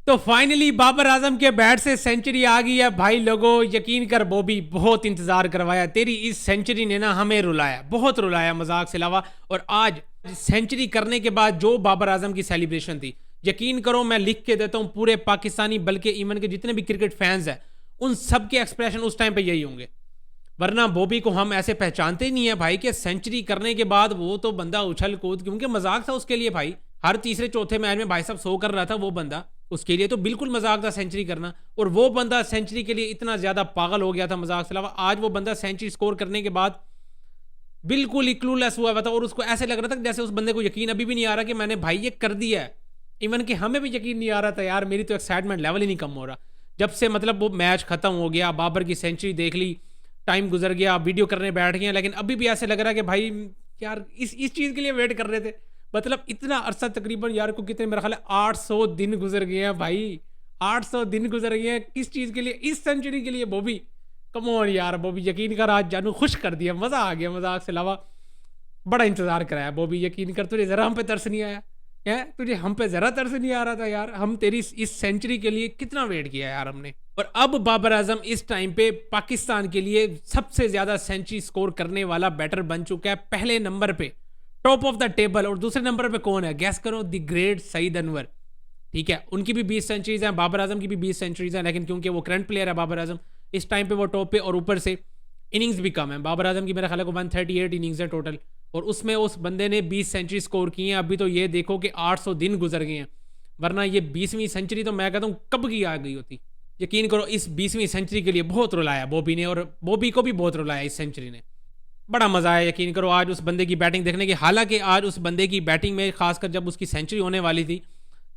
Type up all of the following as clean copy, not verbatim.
तो फाइनली बाबर आजम के बैट से सेंचुरी आ गई है भाई लोगों। यकीन कर बॉबी, बहुत इंतजार करवाया, तेरी इस सेंचुरी ने ना हमें रुलाया, बहुत रुलाया मजाक से अलावा। और आज सेंचुरी करने के बाद जो बाबर आजम की सेलिब्रेशन थी, यकीन करो मैं लिख के देता हूं, पूरे पाकिस्तानी बल्कि इवन के जितने भी क्रिकेट फैंस हैं उन सब के एक्सप्रेशन उस टाइम पे यही होंगे। वरना बॉबी को हम ऐसे पहचानते ही नहीं है भाई कि सेंचुरी करने के बाद वो तो बंदा उछल कूद, क्योंकि मजाक था उसके लिए भाई। हर तीसरे चौथे मैच में भाई साहब 100 कर रहा था वो बंदा, उसके लिए तो बिल्कुल मजाक था सेंचुरी करना। और वो बंदा सेंचुरी के लिए इतना ज्यादा पागल हो गया था मजाक से अलावा। आज वो बंदा सेंचुरी स्कोर करने के बाद बिल्कुल ही क्लूलेस हुआ था और उसको ऐसे लग रहा था जैसे उस बंदे को यकीन अभी भी नहीं आ रहा कि मैंने भाई ये कर दिया है। इवन कि हमें भी यकीन नहीं आ रहा था यार, मेरी तो एक्साइटमेंट लेवल ही नहीं कम हो रहा। जब से मतलब वो मैच खत्म हो गया, बाबर की सेंचुरी देख ली, टाइम गुजर गया, वीडियो करने बैठ गए, लेकिन अभी भी ऐसे लग रहा है कि भाई यार इस चीज़ के लिए वेट कर रहे थे। मतलब इतना अरसा तकरीबन यार को कितने, मेरा ख्याल है 800 दिन गुजर गए हैं भाई, 800 दिन गुजर गए हैं किस चीज़ के लिए, इस सेंचुरी के लिए। बॉबी कम ऑन यार, बॉबी यकीन कर आज जानू खुश कर दिया, मज़ा आ गया मजाक से अलावा। बड़ा इंतजार कराया बॉबी, यकीन कर, तुझे ज़रा हम पे तरस नहीं आया है, तुझे हम पे ज़रा तरस नहीं आ रहा था यार। हम तेरी इस सेंचुरी के लिए कितना वेट किया यार हमने। और अब बाबर आजम इस टाइम पे पाकिस्तान के लिए सबसे ज्यादा सेंचुरी स्कोर करने वाला बैटर बन चुका है, पहले नंबर पे, टॉप ऑफ द टेबल। और दूसरे नंबर पे कौन है, गैस करो, द ग्रेट सईद अनवर। ठीक है, उनकी भी 20 सेंचुरीज हैं, बाबर आजम की भी 20 सेंचुरीज हैं, लेकिन क्योंकि वो करंट प्लेयर है बाबर आजम, इस टाइम पे वो टॉप पे। और ऊपर से इनिंग्स भी कम है, बाबर आजम की मेरा ख्याल है 138 इनिंग्स है टोटल, और उसमें उस बंदे ने 20 सेंचुरी स्कोर की हैं। अभी तो ये देखो कि 800 दिन गुजर गए हैं, वरना ये 20वीं सेंचुरी तो मैं कहता हूँ कब की आ गई होती। यकीन करो इस 20वीं सेंचुरी के लिए बहुत रुलाया बॉबी ने, और बॉबी को भी बहुत रुलाया इस सेंचुरी ने। बड़ा मजा आया यकीन करो आज उस बंदे की बैटिंग देखने की। हालांकि आज उस बंदे की बैटिंग में खासकर जब उसकी सेंचुरी होने वाली थी,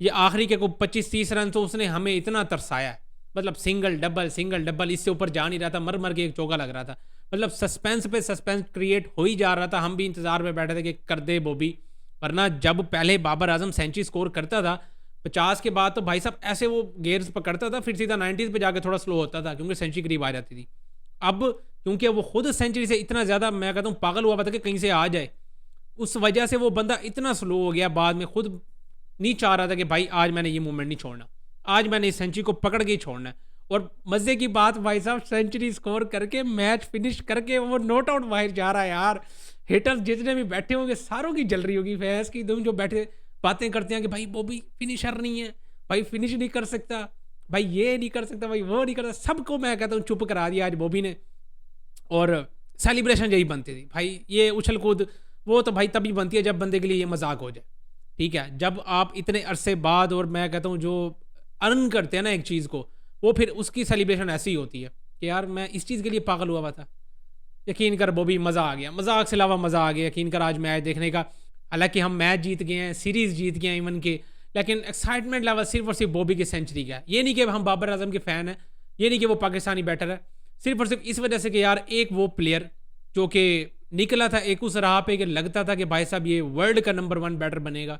ये आखिरी के को 25-30 रन तो उसने हमें इतना तरसाया है, मतलब सिंगल डबल इससे ऊपर जा नहीं रहा था, मर मर के एक चौका लग रहा था। मतलब सस्पेंस पे सस्पेंस क्रिएट हो ही जा रहा था, हम भी इंतजार में बैठे थे कि कर दे बॉबी। वरना जब पहले बाबर आजम सेंचुरी स्कोर करता था 50 के बाद, तो भाई साहब ऐसे वो गेयर्स पकड़ता था, फिर सीधा 90s पे जाके थोड़ा स्लो होता था क्योंकि सेंचुरी करीब आ जाती थी। अब क्योंकि वो खुद सेंचुरी से इतना ज़्यादा मैं कहता हूँ पागल हुआ था कि कहीं से आ जाए, उस वजह से वो बंदा इतना स्लो हो गया, बाद में खुद नहीं चाह रहा था कि भाई आज मैंने ये मूवमेंट नहीं छोड़ना, आज मैंने इस सेंचुरी को पकड़ के ही छोड़ना है। और मजे की बात भाई साहब, सेंचुरी स्कोर करके मैच फिनिश करके वो नॉट आउट बाहर जा रहा है यार। हिटर्स जितने भी बैठे होंगे सारों की जल रही होगी फैंस की, तुम जो बैठे बातें करते हैं कि भाई बॉबी फिनिशर नहीं है, भाई फिनिश नहीं कर सकता, भाई ये नहीं कर सकता, भाई वो नहीं कर सकता, सबको मैं कहता हूँ चुप करा दिया आज बॉबी ने। और सेलिब्रेशन यही बनती थी भाई, ये उछल कूद वो तो भाई तभी बनती है जब बंदे के लिए ये मजाक हो जाए। ठीक है, जब आप इतने अरसे बाद, और मैं कहता हूँ जो अर्न करते हैं ना एक चीज़ को, वो फिर उसकी सेलिब्रेशन ऐसी ही होती है कि यार मैं इस चीज़ के लिए पागल हुआ था। यकीन कर बॉबी मज़ा आ गया, मजाक से अलावा मज़ा आ गया यकीन कर आज मैच देखने का। हालांकि हम मैच जीत गए हैं, सीरीज़ जीत गए हैं इवन के, लेकिन एक्साइटमेंट लेवल सिर्फ और सिर्फ बॉबी की सेंचुरी का है। ये नहीं कि हम बाबर आजम के फ़ैन हैं, ये नहीं कि वो पाकिस्तानी बैटर है, सिर्फ और सिर्फ इस वजह से कि यार एक वो प्लेयर जो कि निकला था एक उस राह पे कि लगता था कि भाई साहब ये वर्ल्ड का नंबर 1 बैटर बनेगा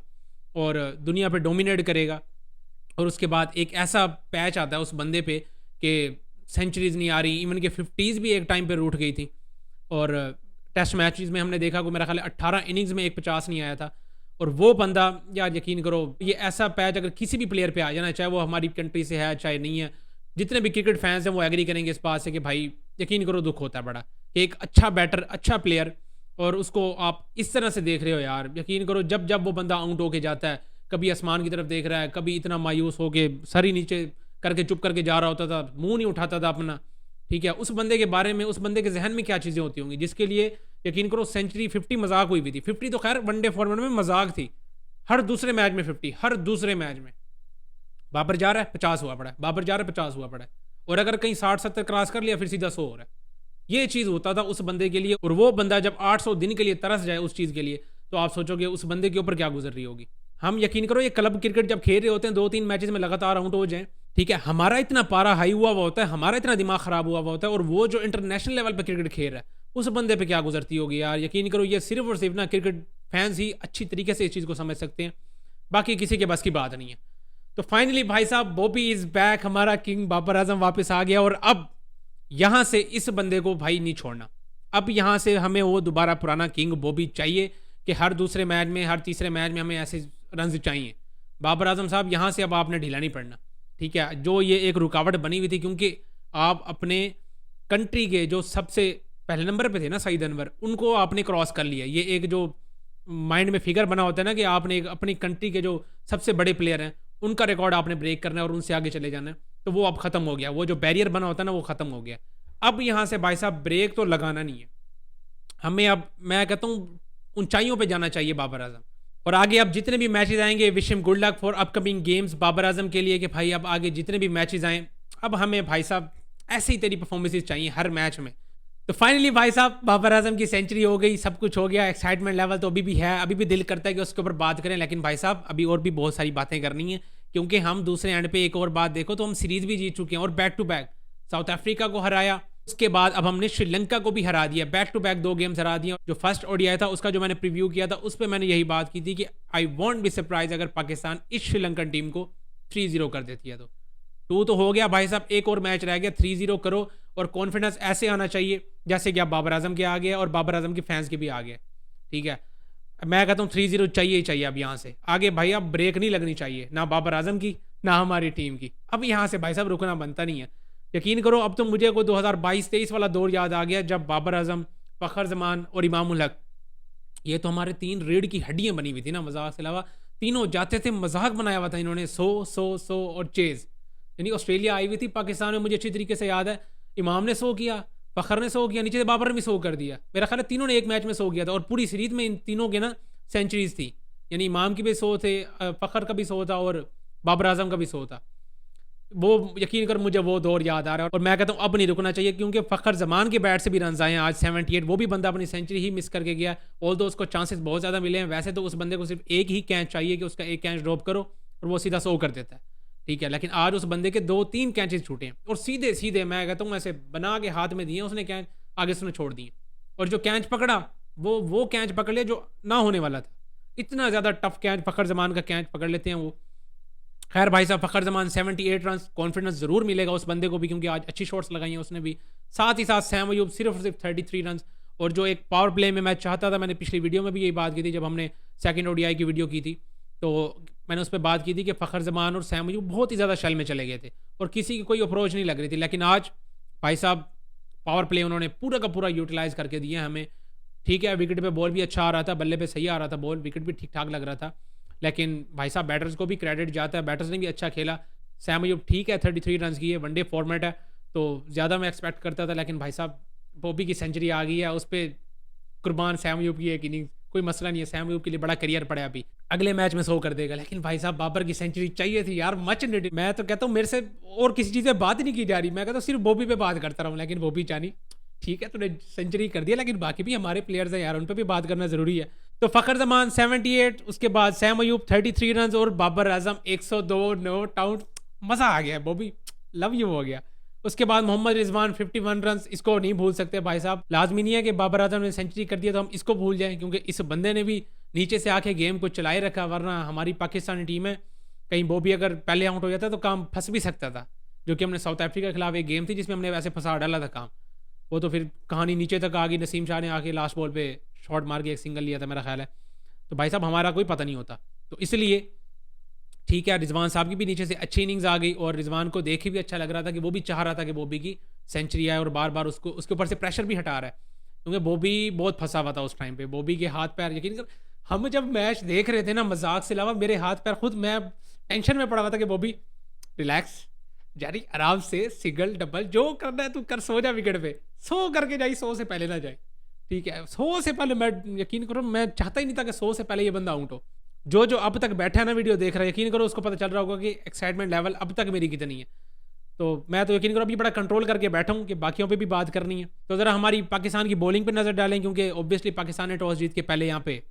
और दुनिया पे डोमिनेट करेगा, और उसके बाद एक ऐसा पैच आता है उस बंदे पे कि सेंचुरीज नहीं आ रही, इवन के 50s भी एक टाइम पे रूठ गई थी। और टेस्ट मैचेस में हमने देखा को मेरा ख्याल है 18 इनिंग्स में एक 50 नहीं आया था। और वो बंदा यार यकीन करो, ये ऐसा पैच अगर किसी भी प्लेयर पे आ जाना, चाहे वो हमारी कंट्री से है चाहे नहीं है, जितने भी क्रिकेट फैंस हैं वो एग्री करेंगे इस बात से कि भाई यकीन करो दुख होता है बड़ा कि एक अच्छा बैटर, अच्छा प्लेयर, और उसको आप इस तरह से देख रहे हो यार। यकीन करो जब जब वो बंदा आउट होके जाता है, कभी आसमान की तरफ देख रहा है, कभी इतना मायूस होके सर ही नीचे करके चुप करके जा रहा होता था, मुंह नहीं उठाता था अपना। ठीक है, उस बंदे के बारे में, उस बंदे के जहन में क्या चीज़ें होती होंगी जिसके लिए यकीन करो सेंचुरी 50 मजाक हुई भी थी। 50 तो खैर वनडे फॉर्मेट में मजाक थी, हर दूसरे मैच में 50, हर दूसरे मैच में। बाबर जा रहा है 50 हुआ पड़ा है, बाबर जा रहा है 50 हुआ पड़ा है, और अगर कहीं 60-70 क्रॉस कर लिया फिर सीधा 100 हो रहा है। ये चीज़ होता था उस बंदे के लिए। और वो बंदा जब 800 दिन के लिए तरस जाए उस चीज़ के लिए, तो आप सोचोगे उस बंदे के ऊपर क्या गुजर रही होगी। हम यकीन करो ये क्लब क्रिकेट जब खेल रहे होते हैं 2-3 मैचेस में लगातार आउट हो जाए, ठीक है, हमारा इतना पारा हाई हुआ हुआ होता है, हमारा इतना दिमाग खराब हुआ हुआ होता है, और वो जो इंटरनेशनल लेवल पर क्रिकेट खेल रहा है उस बंदे पे क्या गुजरती होगी यार। यकीन करो ये सिर्फ और सिर्फ ना क्रिकेट फैंस ही अच्छी तरीके से इस चीज़ को समझ सकते हैं, बाकी किसी के बस की बात नहीं है। तो फाइनली भाई साहब बॉबी इज बैक, हमारा किंग बाबर आजम वापस आ गया। और अब यहां से इस बंदे को भाई नहीं छोड़ना, अब यहां से हमें वो दोबारा पुराना किंग बॉबी चाहिए कि हर दूसरे मैच में, हर तीसरे मैच में हमें ऐसे रन चाहिए। बाबर आजम साहब यहां से अब आपने ढीला नहीं पड़ना, ठीक है, जो ये एक रुकावट बनी हुई थी, क्योंकि आप अपने कंट्री के जो सबसे पहले नंबर पे थे ना सईद अनवर, उनको आपने क्रॉस कर लिया। ये एक जो माइंड में फिगर बना होता है ना कि आपने एक अपनी कंट्री के जो सबसे बड़े प्लेयर हैं उनका रिकॉर्ड आपने ब्रेक करना है और उनसे आगे चले जाना है, तो वो अब ख़त्म हो गया। वो जो बैरियर बना होता है ना वो ख़त्म हो गया। अब यहाँ से भाई साहब ब्रेक तो लगाना नहीं है हमें। अब मैं कहता हूँ ऊंचाइयों पे जाना चाहिए बाबर आजम। और आगे अब जितने भी मैचेस आएंगे, wish him good luck for upcoming games Babar Azam के लिए, कि भाई अब आगे जितने भी मैचेस आएँ, अब हमें भाई साहब ऐसे ही तेरी परफॉर्मेंसेज चाहिए हर मैच में। तो फाइनली भाई साहब बाबर आजम की सेंचुरी हो गई, सब कुछ हो गया। एक्साइटमेंट लेवल तो अभी भी है, अभी भी दिल करता है कि उसके ऊपर बात करें, लेकिन भाई साहब अभी और भी बहुत सारी बातें करनी है, क्योंकि हम दूसरे एंड पे एक और बात देखो तो हम सीरीज भी जीत चुके हैं और back to back South Africa को हराया, उसके बाद अब हमने श्रीलंका को भी हरा दिया, बैक टू बैक 2 गेम्स हरा दिए। जो फर्स्ट ओडीआई था उसका जो मैंने प्रीव्यू किया था उस पर मैंने यही बात की थी कि आई वॉन्ट बी सरप्राइज अगर पाकिस्तान इस श्रीलंकन टीम को 3-0 कर देती है। तो 2 तो हो गया भाई साहब, एक और मैच रह गया, 3-0 करो। और कॉन्फिडेंस ऐसे आना चाहिए जैसे कि आप बाबर आजम के आ गया और बाबर आजम के फैंस के भी आ गए। ठीक है, मैं कहता हूँ 3-0 चाहिए ही चाहिए। अब यहाँ से आगे भाई अब ब्रेक नहीं लगनी चाहिए, ना बाबर आजम की ना हमारी टीम की। अब यहाँ से भाई साहब रुकना बनता नहीं है। यकीन करो अब तो मुझे कोई 2022-23 वाला दौर याद आ गया, जब बाबर आजम, फ़खर जमान और इमामुल हक, ये तो हमारे 3 रीढ़ की हड्डियाँ बनी हुई थी ना, मजाक के अलावा। तीनों जाते थे, मजाक बनाया हुआ था इन्होंने, 100 और चेज़। यानी ऑस्ट्रेलिया आई हुई थी पाकिस्तान में, मुझे अच्छी तरीके से याद है। इमाम ने 100 किया, फ़खर ने 100 किया, नीचे से बाबर ने भी 100 कर दिया। मेरा ख्याल है तीनों ने एक मैच में 100 किया था, और पूरी सीरीज में इन तीनों के ना सेंचुरीज थी। यानी इमाम की भी 100 थे, फ़खर का भी 100 था और बाबर आजम का भी 100 था। वो यकीन कर मुझे वो दौर याद आ रहा है, और मैं कहता हूँ अब नहीं रुकना चाहिए, क्योंकि फ़खर जमान के बैट से भी रन आए हैं आज 78। वो भी बंदा अपनी सेंचुरी ही मिस करके गया, ऑल दो उसको चांसेस बहुत ज़्यादा मिले हैं। वैसे तो उस बंदे को सिर्फ एक ही कैच चाहिए कि उसका एक कैच ड्रॉप करो और वो सीधा 100 कर देता है। ठीक है, लेकिन आज उस बंदे के 2-3 कैचेस छूटे हैं, और सीधे सीधे मैं कहता हूँ ऐसे बना के हाथ में दिए उसने कैच, आगे से उसने छोड़ दिए। और जो कैच पकड़ा वो कैच पकड़ लिया जो ना होने वाला था। इतना ज़्यादा टफ कैच फ़खर जमान का कैच पकड़ लेते हैं वो। खैर भाई साहब, फ़खर जमान 78 रन, कॉन्फिडेंस ज़रूर मिलेगा उस बंदे को भी, क्योंकि आज अच्छी शॉट्स लगाई हैं उसने भी। साथ ही साथ सैम अयूब सिर्फ और सिर्फ 33 रन। और जो एक पावर प्ले में मैं चाहता था, मैंने पिछली वीडियो में भी यही बात की थी जब हमने सेकंड ओडीआई की वीडियो की थी, तो मैंने उस पर बात की थी कि फ़खर जमान और सैम अयूब बहुत ही ज़्यादा शैल में चले गए थे और किसी की कोई अप्रोच नहीं लग रही थी। लेकिन आज भाई साहब पावर प्ले उन्होंने पूरा का पूरा यूटिलाइज़ करके दिया हमें। ठीक है, विकेट पे बॉल भी अच्छा आ रहा था, बल्ले पे सही आ रहा था बॉल, विकेट भी ठीक ठाक लग रहा था। लेकिन भाई साहब बैटर्स को भी क्रेडिट जाता है, बैटर्स ने भी अच्छा खेला। सैम अयूब ठीक है 33 रन की है, वनडे फॉर्मेट है तो ज़्यादा मैं एक्सपेक्ट करता था, लेकिन भाई साहब बॉबी की सेंचुरी आ गई है, उस पर कुर्बान सैम अयूब की एक इनिंग्स, कोई मसला नहीं है। सैम अयूब के लिए बड़ा करियर पड़ा है, अभी अगले मैच में 100 कर देगा। लेकिन भाई साहब बाबर की सेंचुरी चाहिए थी यार, मच नीडेड। मैं तो कहता हूँ मेरे से और किसी चीज़ पे बात ही नहीं की जा रही, मैं कहता हूँ सिर्फ बॉबी पे बात करता रहा हूँ। लेकिन बॉबी जानी ठीक है तूने सेंचुरी कर दिया, लेकिन बाकी भी हमारे प्लेयर्स हैं यार, उन पर भी बात करना ज़रूरी है। तो फ़खर जमान 78, उसके बाद सैम अयूब 33 रन और बाबर आजम 102 नॉट आउट। मज़ा आ गया, बॉबी लव यू हो गया। उसके बाद मोहम्मद रिजवान 51 रन, इसको नहीं भूल सकते भाई साहब। लाजमी नहीं है कि बाबर आजम ने सेंचुरी कर दिया तो हम इसको भूल जाएं, क्योंकि इस बंदे ने भी नीचे से आके गेम को चलाए रखा, वरना हमारी पाकिस्तानी टीम है कहीं वो भी अगर पहले आउट हो जाता तो काम फंस भी सकता था। जो कि हमने साउथ अफ्रीका के खिलाफ एक गेम थी जिसमें हमने वैसे फंसा डाला था काम, वो तो फिर कहानी नीचे तक आ गई। नसीम शाह ने आके लास्ट बॉल पे शॉट मार के एक सिंगल लिया था मेरा ख्याल है। तो भाई साहब हमारा कोई पता नहीं होता, तो इसलिए ठीक है रिजवान साहब की भी नीचे से अच्छी इनिंग्स आ गई, और रिजवान को देख के भी अच्छा लग रहा था कि वो भी चाह रहा था कि बॉबी की सेंचुरी आए, और बार बार उसको उसके ऊपर से प्रेशर भी हटा रहा है, क्योंकि बॉबी बहुत फंसा हुआ था उस टाइम पे। बॉबी के हाथ पैर यकीन कर, हम जब मैच देख रहे थे ना, मजाक से अलावा मेरे हाथ पैर खुद, मैं टेंशन में पड़ा हुआ था कि बॉबी रिलैक्स जारी, आराम से सिंगल डबल जो करना है तू कर, सो जा विकेट पे, 100 करके जाए, 100 से पहले ना जाए। ठीक है, 100 से पहले, मैं यकीन करो मैं चाहता ही नहीं था कि 100 से पहले ये बंदा आउट हो। जो अब तक बैठा है ना वीडियो देख रहा है, यकीन करो उसको पता चल रहा होगा कि एक्साइटमेंट लेवल अब तक मेरी कितनी है। तो मैं तो यकीन करो अभी बड़ा कंट्रोल करके बैठा हूँ कि बाकियों पे भी बात करनी है। तो ज़रा हमारी पाकिस्तान की बॉलिंग पे नज़र डालें, क्योंकि ऑब्वियसली पाकिस्तान ने टॉस जीत के पहले यहाँ पे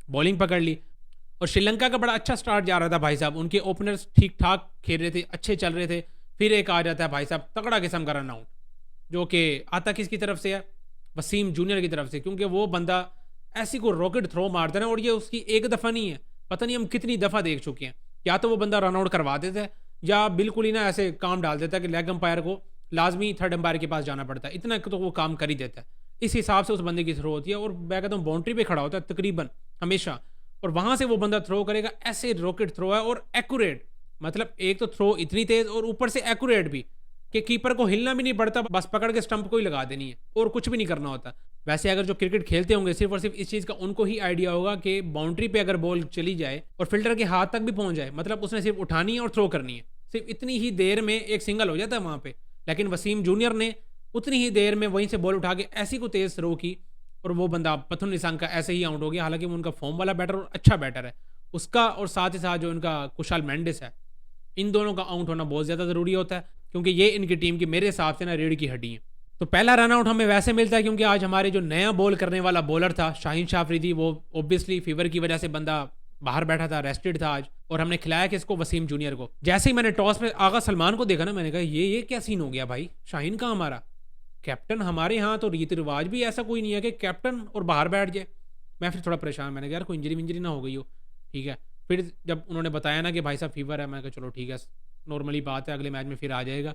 बॉलिंग पकड़ ली, और श्रीलंका का बड़ा अच्छा स्टार्ट जा रहा था भाई साहब। उनके ओपनर्स ठीक ठाक खेल रहे थे, अच्छे चल रहे थे, फिर एक आ जाता है भाई साहब तगड़ा किस्म का रन आउट, जो कि आता किसकी तरफ से है, वसीम जूनियर की तरफ से। क्योंकि वो बंदा ऐसी को रॉकेट थ्रो मारता है ना, और ये उसकी एक दफ़ा नहीं है, पता नहीं हम कितनी दफ़ा देख चुके हैं। या तो वो बंदा रन आउट करवा देता है, या बिल्कुल ही ना ऐसे काम डाल देता है कि लेग अंपायर को लाजमी थर्ड अंपायर के पास जाना पड़ता है, इतना तो वो काम कर ही देता है। इस हिसाब से उस बंदे की थ्रो होती है, और मैं कहता हूँ बाउंड्री पे खड़ा होता है तकरीबन हमेशा, और वहाँ से वो बंदा थ्रो करेगा, ऐसे रॉकेट थ्रो है और एक्यूरेट। मतलब एक तो थ्रो इतनी तेज और ऊपर से एक्यूरेट भी कि कीपर को हिलना भी नहीं पड़ता, बस पकड़ के स्टंप को ही लगा देनी है और कुछ भी नहीं करना होता। वैसे अगर जो क्रिकेट खेलते होंगे सिर्फ और सिर्फ इस चीज़ का उनको ही आइडिया होगा कि बाउंड्री पे अगर बॉल चली जाए और फिल्डर के हाथ तक भी पहुंच जाए, मतलब उसने सिर्फ उठानी है और थ्रो करनी है, सिर्फ इतनी ही देर में एक सिंगल हो जाता है वहां पे। लेकिन वसीम जूनियर ने उतनी ही देर में वहीं से बॉल उठा के ऐसी को तेज थ्रो की और वो बंदा पथुन निशांक का ऐसे ही आउट हो गया। हालांकि वो उनका फॉर्म वाला बैटर और अच्छा बैटर है उसका, और साथ ही साथ जो उनका कुशाल मेंडिस है, इन दोनों का आउट होना बहुत ज़्यादा ज़रूरी होता है क्योंकि ये इनकी टीम की मेरे हिसाब से ना रीढ़ की हड्डी है। तो पहला रन आउट हमें वैसे मिलता है क्योंकि आज हमारे जो नया बॉल करने वाला बॉलर था शाहीन शाह अफरीदी, वो ऑब्वियसली फीवर की वजह से बंदा बाहर बैठा था, रेस्टेड था आज, और हमने खिलाया किसको, वसीम जूनियर को। जैसे ही मैंने टॉस में आगा सलमान को देखा ना, मैंने कहा ये क्या सीन हो गया भाई, शाहीन का हमारा कैप्टन, हमारे यहाँ तो रीति रिवाज भी ऐसा कोई नहीं है कि कैप्टन और बाहर बैठ जाए। मैं फिर थोड़ा परेशान, मैंने कहा यार कोई इंजरी ना हो गई हो। ठीक है, फिर जब उन्होंने बताया ना कि भाई साहब फीवर है, मैंने कहा चलो ठीक है, नॉर्मली बात है, अगले मैच में फिर आ जाएगा।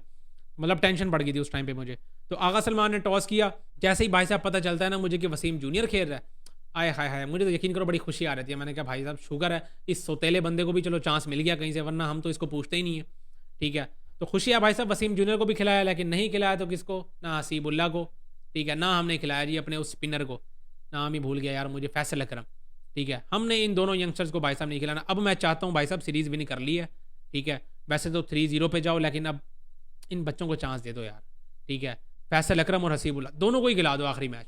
मतलब टेंशन बढ़ गई थी उस टाइम पे मुझे। तो आगा सलमान ने टॉस किया, जैसे ही भाई साहब पता चलता है ना मुझे कि वसीम जूनियर खेल रहा है, आए हाय हाय, मुझे तो यकीन करो बड़ी खुशी आ रही थी। मैंने कहा भाई साहब शुगर है, इस सौतेले बंदे को भी चलो चांस मिल गया कहीं से, वरना हम तो इसको पूछते ही नहीं है। ठीक है, तो खुशी है भाई साहब, वसीम जूनियर को भी खिलाया, लेकिन नहीं खिलाया तो किसको, ना हसीबुल्ला को, ठीक है, ना हमने खिलाया जी अपने उस स्पिनर को, नाम ही भूल गया यार मुझे, फैसल अकरम। ठीक है, हमने इन दोनों यंगस्टर्स को भाई साहब नहीं खिलाना। अब मैं चाहता हूँ भाई साहब सीरीज़ विन कर ली है, ठीक है, वैसे तो 3-0 पे जाओ, लेकिन अब इन बच्चों को चांस दे दो यार। ठीक है, फैसल अकरम और हसीबुल्ला दोनों को ही खिला दो आखिरी मैच।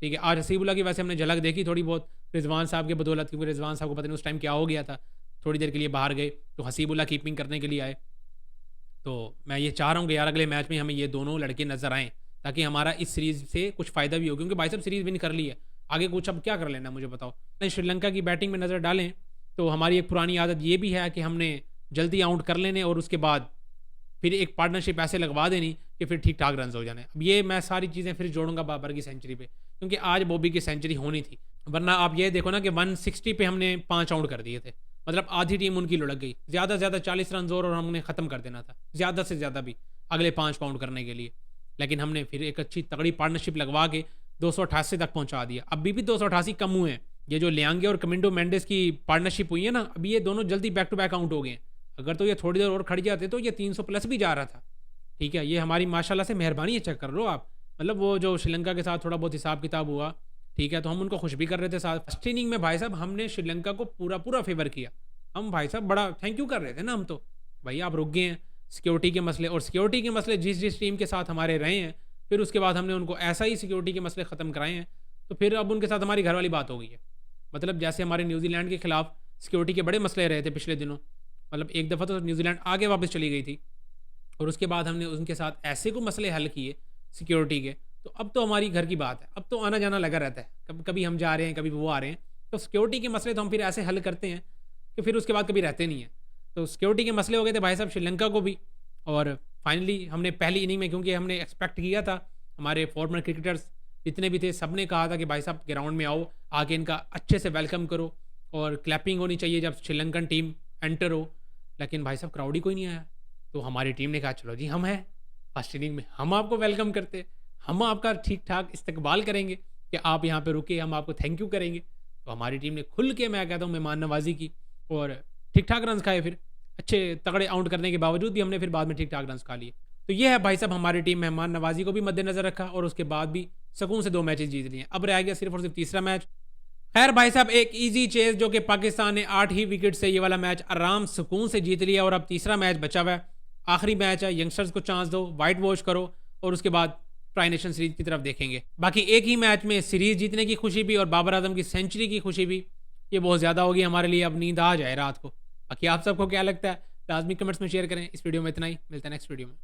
ठीक है, आज हसीबुल्ला की वैसे हमने झलक देखी थोड़ी बहुत रिजवान साहब के बदौलत, क्योंकि रिजवान साहब को पता नहीं उस टाइम क्या हो गया था, थोड़ी देर के लिए बाहर गए, तो हसीबुल्ला कीपिंग करने के लिए आए। तो मैं ये चाह रहा हूँ कि यार अगले मैच में हमें ये दोनों लड़के नजर आएँ, ताकि हमारा इस सीरीज़ से कुछ फ़ायदा भी हो, क्योंकि भाई साहब सीरीज़ विन कर ली है, आगे कुछ अब क्या कर लेना मुझे बताओ। श्रीलंका की बैटिंग में नज़र डालें तो हमारी एक पुरानी आदत ये भी है कि हमने जल्दी आउट कर लेने और उसके बाद फिर एक पार्टनरशिप ऐसे लगवा देनी कि फिर ठीक ठाक रन हो जाने। अब ये मैं सारी चीज़ें फिर जोड़ूंगा बाबर की सेंचुरी पे, क्योंकि आज बॉबी की सेंचुरी होनी थी, वरना आप ये देखो ना कि 160 पे हमने 5 आउट कर दिए थे, मतलब आधी टीम उनकी लुढ़क गई, ज़्यादा से ज़्यादा 40 रन और हमने ख़त्म कर देना था, ज़्यादा से ज़्यादा भी अगले 5 काउंट करने के लिए। लेकिन हमने फिर एक अच्छी तगड़ी पार्टनरशिप लगवा के 288 तक पहुंचा दिया। अभी भी 288 कम हुए हैं। ये जो लियांगे और कमिंडो मेंडेस की पार्टनरशिप हुई है ना, अभी ये दोनों जल्दी बैक टू बैक आउट हो गए हैं। अगर तो ये थोड़ी देर और खड़ जाते तो ये 300 प्लस भी जा रहा था। ठीक है, ये हमारी माशाल्लाह से मेहरबानी है, चेक कर लो आप। मतलब वो जो श्रीलंका के साथ थोड़ा बहुत हिसाब किताब हुआ, ठीक है, तो हम उनको खुश भी कर रहे थे साथ। फर्स्ट इनिंग में भाई साहब हमने श्रीलंका को पूरा पूरा फेवर किया, हम भाई साहब बड़ा थैंक यू कर रहे थे ना हम, तो भाई आप रुक गए हैं सिक्योरिटी के मसले, और सिक्योरिटी के मसले जिस जिस टीम के साथ हमारे रहे हैं, फिर उसके बाद हमने उनको ऐसा ही सिक्योरिटी के मसले ख़त्म कराए हैं, तो फिर अब उनके साथ हमारी घर वाली बात हो गई है। मतलब जैसे हमारे न्यूजीलैंड के खिलाफ सिक्योरिटी के बड़े मसले रहे थे पिछले दिनों, मतलब एक दफ़ा तो न्यूजीलैंड आगे वापस चली गई थी, और उसके बाद हमने उनके साथ ऐसे को मसले हल किए सिक्योरिटी के, तो अब तो हमारी घर की बात है, अब तो आना जाना लगा रहता है, कभी हम जा रहे हैं कभी वो आ रहे हैं, तो सिक्योरिटी के मसले तो हम फिर ऐसे हल करते हैं कि फिर उसके बाद कभी रहते नहीं हैं। तो सिक्योरिटी के मसले हो गए थे भाई साहब श्रीलंका को भी, और फाइनली हमने पहली इनिंग में, क्योंकि हमने एक्सपेक्ट किया था, हमारे फॉर्मर क्रिकेटर्स जितने भी थे सब ने कहा था कि भाई साहब ग्राउंड में आओ, आके इनका अच्छे से वेलकम करो, और क्लैपिंग होनी चाहिए जब श्रीलंकन टीम एंटर हो। लेकिन भाई साहब क्राउड ही कोई नहीं आया, तो हमारी टीम ने कहा चलो जी हम हैं फर्स्ट इनिंग में, हम आपको वेलकम करते, हम आपका ठीक ठाक इस्तकबाल करेंगे कि आप यहाँ पे रुके, हम आपको थैंक यू करेंगे। तो हमारी टीम ने खुल के, मैं कहता हूँ, मेहमान नवाजी की, और ठीक ठाक रन खाए, फिर अच्छे तगड़े आउट करने के बावजूद भी हमने फिर बाद में ठीक ठाक रन खा लिए। तो ये है भाई साहब हमारी टीम, मेहमान नवाजी को भी मद्देनजर रखा, और उसके बाद भी सुकून से 2 मैचेस जीत लिए। अब रह गया सिर्फ और सिर्फ तीसरा मैच। खैर भाई साहब एक इजी चेज जो कि पाकिस्तान ने 8 ही विकेट से ये वाला मैच आराम सुकून से जीत लिया, और अब तीसरा मैच बचा हुआ है, आखिरी मैच है, यंगस्टर्स को चांस दो, वाइट वॉश करो, और उसके बाद ट्राई नेशन सीरीज की तरफ देखेंगे। बाकी एक ही मैच में सीरीज जीतने की खुशी भी और बाबर आजम की सेंचुरी की खुशी भी, ये बहुत ज़्यादा होगी हमारे लिए, अब नींद आ जाए रात को। बाकी आप सबको क्या लगता है लाजमी कमेंट्स में शेयर करें। इस वीडियो में इतना ही, मिलता है नेक्स्ट वीडियो में।